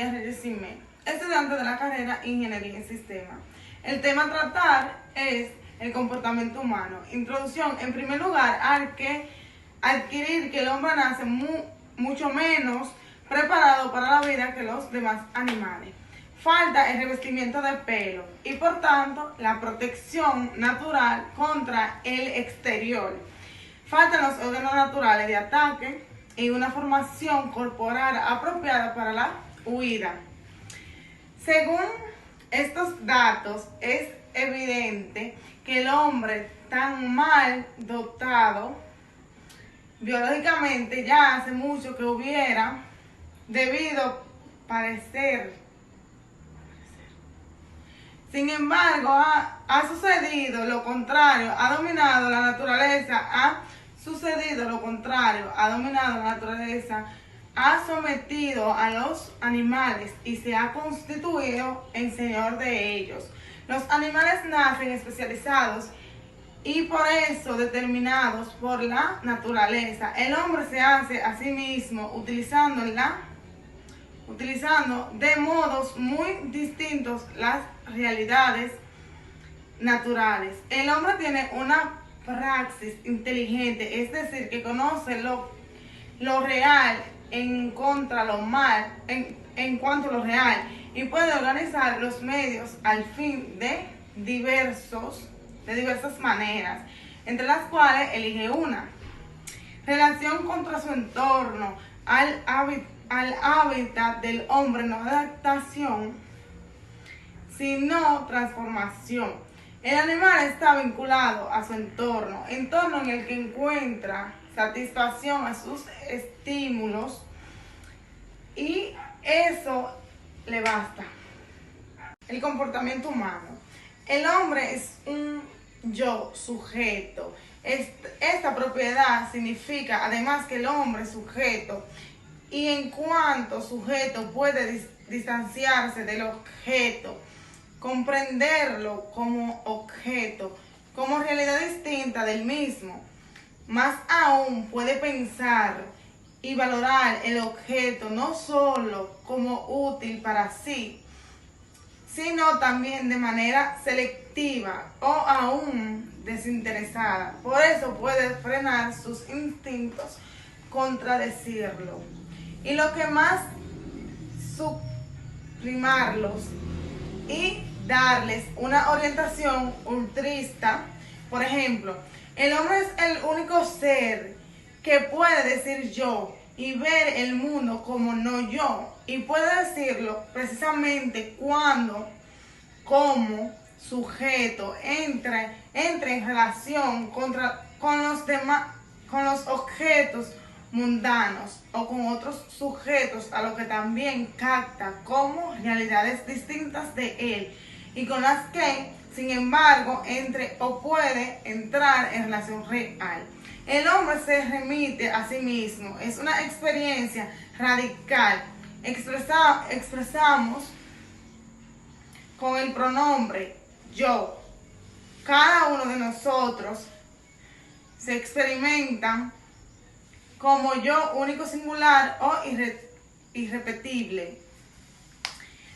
María Reyes Simé, estudiante de la carrera Ingeniería en Sistemas. El tema a tratar es el comportamiento humano. Introducción, en primer lugar, hay que adquirir que el hombre nace mucho menos preparado para la vida que los demás animales. Falta el revestimiento de pelo y por tanto la protección natural contra el exterior. Faltan los órganos naturales de ataque y una formación corporal apropiada para la huida. Según estos datos, es evidente que el hombre tan mal dotado biológicamente ya hace mucho que hubiera debido parecer. Sin embargo, ha sucedido lo contrario, ha dominado la naturaleza, ha sometido a los animales y se ha constituido en señor de ellos. Los animales nacen especializados y por eso determinados por la naturaleza. El hombre se hace a sí mismo utilizando de modos muy distintos las realidades naturales. El hombre tiene una praxis inteligente, es decir, que conoce lo real en cuanto a lo real y puede organizar los medios al fin de diversas maneras, entre las cuales elige una. Relación contra su entorno, al hábitat del hombre, no adaptación, sino transformación. El animal está vinculado a su entorno en el que encuentra satisfacción a sus estímulos y eso le basta. El comportamiento humano. El hombre es un yo sujeto. Esta propiedad significa además que el hombre es sujeto y en cuanto sujeto puede distanciarse del objeto, comprenderlo como objeto, como realidad distinta del mismo. Más aún puede pensar y valorar el objeto no solo como útil para sí, sino también de manera selectiva o aún desinteresada. Por eso puede frenar sus instintos, contradecirlo. Y lo que más suprimarlos y darles una orientación ultrista. Por ejemplo, el hombre es el único ser que puede decir yo y ver el mundo como no yo, y puede decirlo precisamente cuando, como sujeto, entra en relación con los objetos mundanos o con otros sujetos a lo que también capta como realidades distintas de él y con las que, sin embargo, entre o puede entrar en relación real. El hombre se remite a sí mismo, es una experiencia radical. Expresamos con el pronombre yo. Cada uno de nosotros se experimenta como yo único, singular o irrepetible.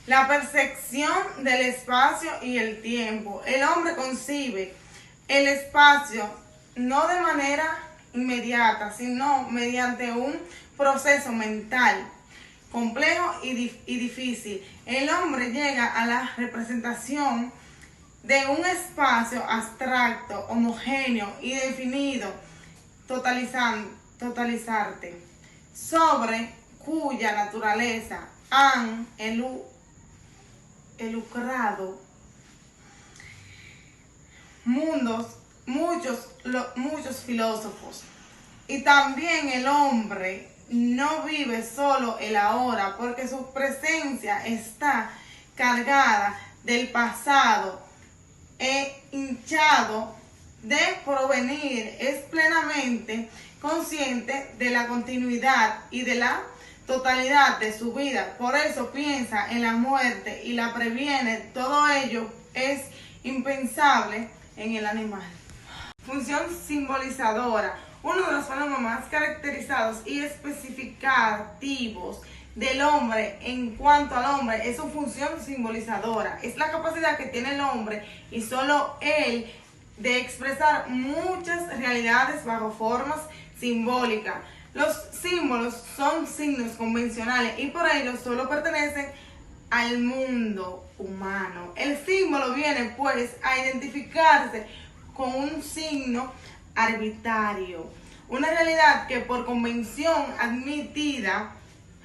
La percepción del espacio y el tiempo. El hombre concibe el espacio no de manera inmediata, sino mediante un proceso mental complejo y difícil. El hombre llega a la representación de un espacio abstracto, homogéneo y definido, totalizante, sobre cuya naturaleza han elucubrado muchos filósofos. Y también el hombre no vive solo el ahora, porque su presencia está cargada del pasado e hinchado de porvenir. Es plenamente consciente de la continuidad y de la totalidad de su vida. Por eso piensa en la muerte y la previene. Todo ello es impensable en el animal. Función simbolizadora. Uno de los fenómenos más caracterizados y especificativos del hombre en cuanto al hombre es su función simbolizadora. Es la capacidad que tiene el hombre y solo él de expresar muchas realidades bajo formas simbólicas. Los símbolos son signos convencionales y por ello solo pertenecen al mundo humano. El símbolo viene pues a identificarse con un signo arbitrario, una realidad que por convención admitida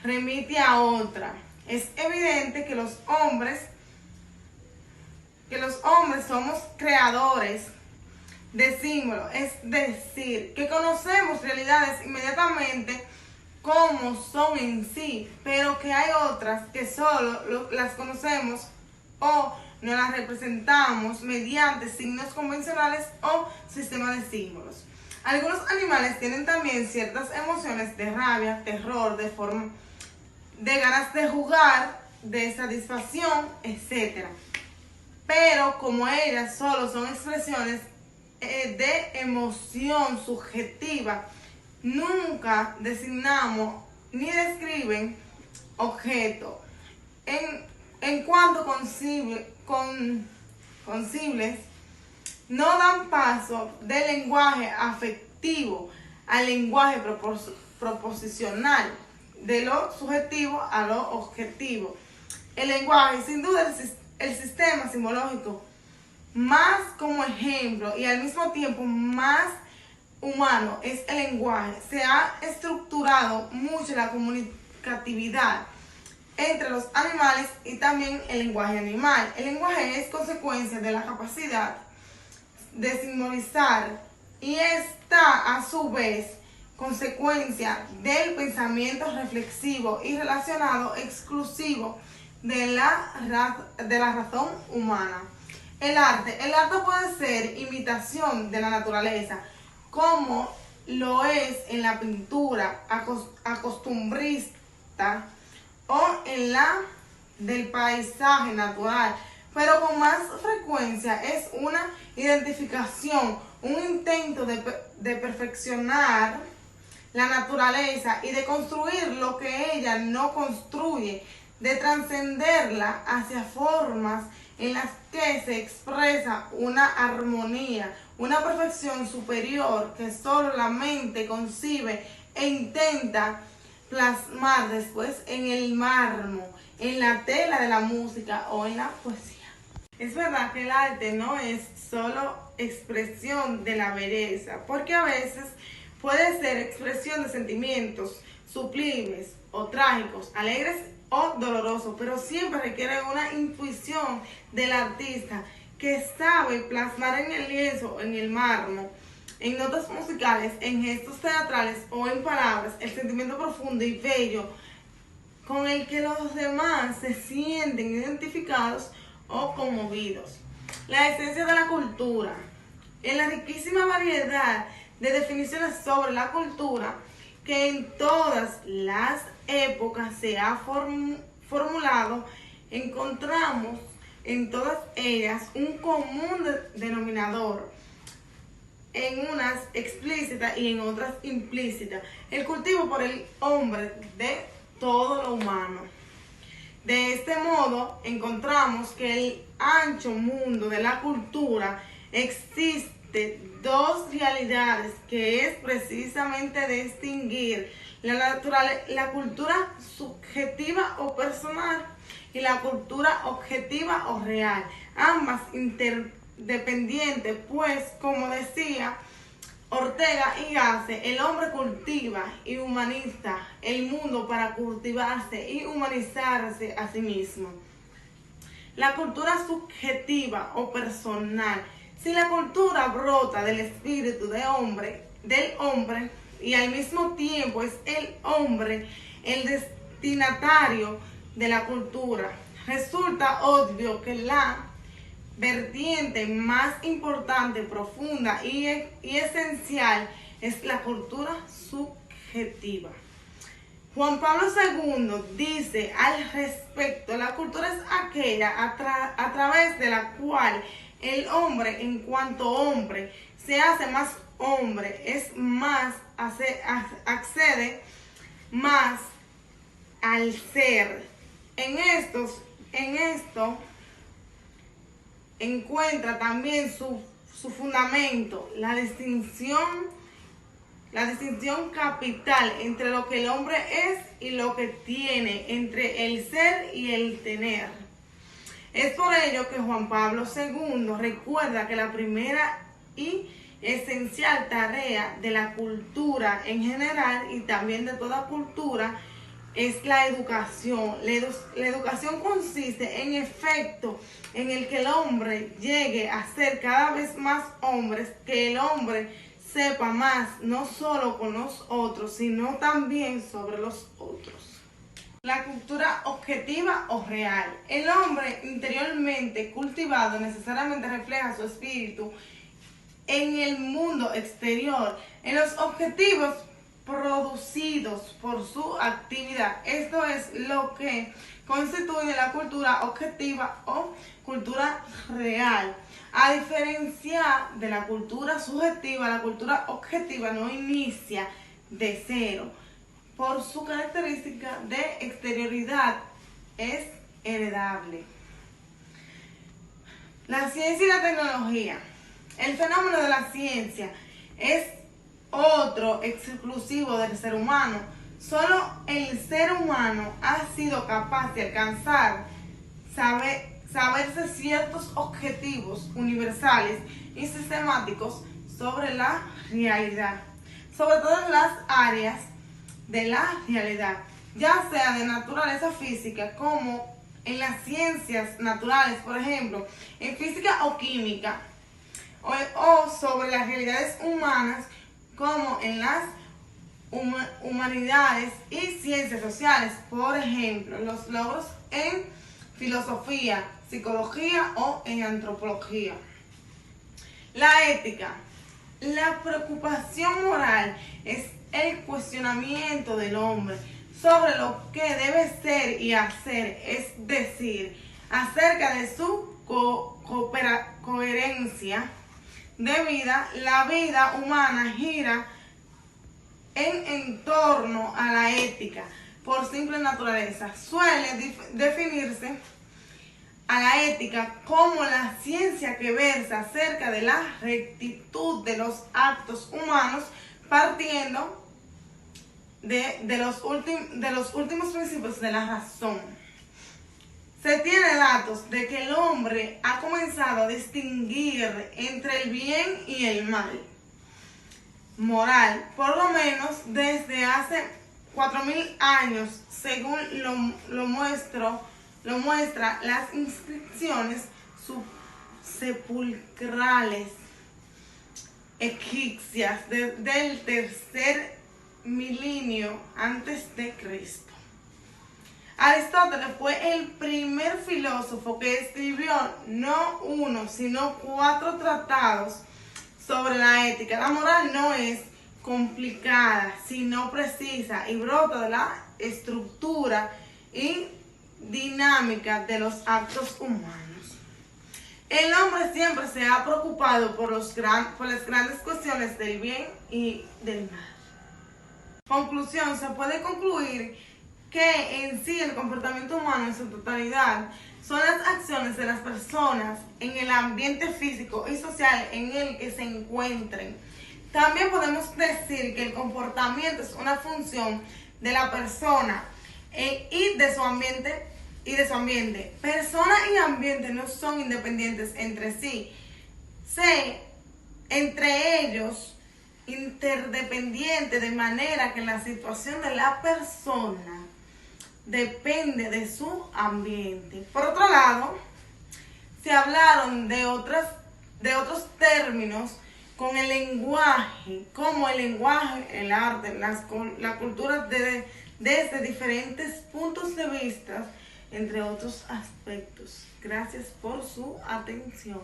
remite a otra. Es evidente que los hombres somos creadores de símbolos, es decir, que conocemos realidades inmediatamente como son en sí, pero que hay otras que solo las conocemos o no las representamos mediante signos convencionales o sistemas de símbolos. Algunos animales tienen también ciertas emociones de rabia, terror, de ganas de jugar, de satisfacción, etc. Pero como ellas solo son expresiones de emoción subjetiva, nunca designamos ni describen objetos. En cuanto concibles, no dan paso del lenguaje afectivo al lenguaje proposicional, de lo subjetivo a lo objetivo. El lenguaje, sin duda, el sistema simbológico más como ejemplo y al mismo tiempo más humano es el lenguaje. Se ha estructurado mucho la comunicatividad entre los animales y también el lenguaje animal. El lenguaje es consecuencia de la capacidad de simbolizar y está a su vez consecuencia del pensamiento reflexivo y relacionado exclusivo de la razón humana. El arte puede ser imitación de la naturaleza, como lo es en la pintura acostumbrista o en la del paisaje natural, pero con más frecuencia es una identificación, un intento de perfeccionar la naturaleza y de construir lo que ella no construye, de trascenderla hacia formas en las que se expresa una armonía, una perfección superior que solo la mente concibe e intenta plasmar después en el mármol, en la tela de la música o en la poesía. Es verdad que el arte no es solo expresión de la belleza, porque a veces puede ser expresión de sentimientos sublimes o trágicos, alegres o dolorosos, pero siempre requiere una intuición del artista que sabe plasmar en el lienzo, en el mármol, en notas musicales, en gestos teatrales o en palabras, el sentimiento profundo y bello con el que los demás se sienten identificados o conmovidos. La esencia de la cultura. En la riquísima variedad de definiciones sobre la cultura que en todas las épocas se ha formulado, encontramos en todas ellas un común denominador, en unas explícitas y en otras implícitas: el cultivo por el hombre de todo lo humano. De este modo, encontramos que en el ancho mundo de la cultura existe dos realidades, que es precisamente distinguir la cultura subjetiva o personal y la cultura objetiva o real, ambas interdependientes, pues como decía Ortega y Gasset, el hombre cultiva y humaniza el mundo para cultivarse y humanizarse a sí mismo. La cultura subjetiva o personal. Si la cultura brota del espíritu del hombre, y al mismo tiempo es el hombre el destinatario de la cultura, resulta obvio que la vertiente más importante, profunda y esencial es la cultura subjetiva. Juan Pablo II dice al respecto: la cultura es aquella a través de la cual el hombre, en cuanto hombre, se hace más hombre, es más, accede más al ser. En esto encuentra también su fundamento, la distinción capital entre lo que el hombre es y lo que tiene, entre el ser y el tener. Es por ello que Juan Pablo II recuerda que la primera y esencial tarea de la cultura en general y también de toda cultura es la educación. La educación consiste en efecto en el que el hombre llegue a ser cada vez más hombres, que el hombre sepa más no solo con los otros, sino también sobre los otros. La cultura objetiva o real. El hombre interiormente cultivado necesariamente refleja su espíritu en el mundo exterior, en los objetivos producidos por su actividad. Esto es lo que constituye la cultura objetiva o cultura real. A diferencia de la cultura subjetiva, la cultura objetiva no inicia de cero. Por su característica de exterioridad es heredable. La ciencia y la tecnología. El fenómeno de la ciencia es otro exclusivo del ser humano. Solo el ser humano ha sido capaz de alcanzar, saberse ciertos objetivos universales y sistemáticos sobre la realidad, sobre todo en las áreas de la realidad, ya sea de naturaleza física como en las ciencias naturales, por ejemplo, en física o química, o sobre las realidades humanas como en las humanidades y ciencias sociales, por ejemplo, los logros en filosofía, psicología o en antropología. La ética. La preocupación moral es el cuestionamiento del hombre sobre lo que debe ser y hacer, es decir, acerca de su coherencia de vida. La vida humana gira en torno a la ética por simple naturaleza. Suele definirse a la ética como la ciencia que versa acerca de la rectitud de los actos humanos, partiendo de los últimos principios de la razón. Se tiene datos de que el hombre ha comenzado a distinguir entre el bien y el mal moral, por lo menos desde hace 4000 años, según lo muestra las inscripciones sepulcrales egipcias del tercer milenio antes de Cristo. Aristóteles fue el primer filósofo que escribió no uno, sino 4 tratados sobre la ética. La moral no es complicada, sino precisa y brota de la estructura y dinámica de los actos humanos. El hombre siempre se ha preocupado por las grandes cuestiones del bien y del mal. Conclusión, se puede concluir que en sí el comportamiento humano en su totalidad son las acciones de las personas en el ambiente físico y social en el que se encuentren. También podemos decir que el comportamiento es una función de la persona y de su ambiente. Persona y ambiente no son independientes entre sí. Entre ellos interdependientes, de manera que la situación de la persona depende de su ambiente. Por otro lado, se hablaron de otros términos con el lenguaje, como el lenguaje, el arte, la cultura desde diferentes puntos de vista, entre otros aspectos. Gracias por su atención.